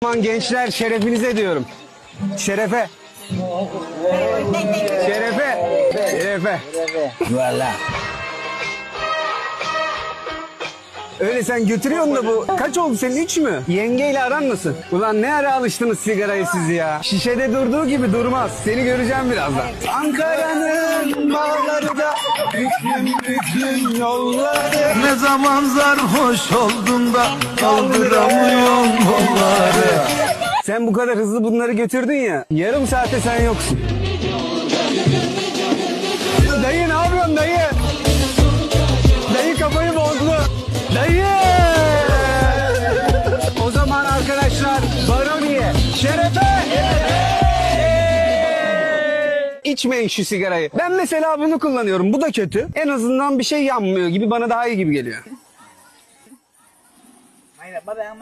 Aman gençler, şerefinize diyorum. Şerefe. Şerefe. Şerefe. Valla. Öyle sen götürüyorsun da bu. Kaç oldu senin, 3 mü? Yengeyle aran nasıl? Ulan ne ara alıştınız sigaraya siz ya? Şişede durduğu gibi durmaz. Seni göreceğim birazdan. Ankara'nın bağları da büklüm büklüm yolları. Ne zaman sarhoş oldun da kaldıramıyorum kolları. Sen bu kadar hızlı bunları götürdün ya. Yarım saate sen yoksun. Dayı ne yapıyorsun dayı? Dayı kafayı bozdu. Dayı! O zaman arkadaşlar Baroni'ye, Şerefe! İçmeyin şu sigarayı. Ben mesela bunu kullanıyorum. Bu da kötü. En azından bir şey yanmıyor gibi, bana daha iyi gibi geliyor. Mày là bắp ăn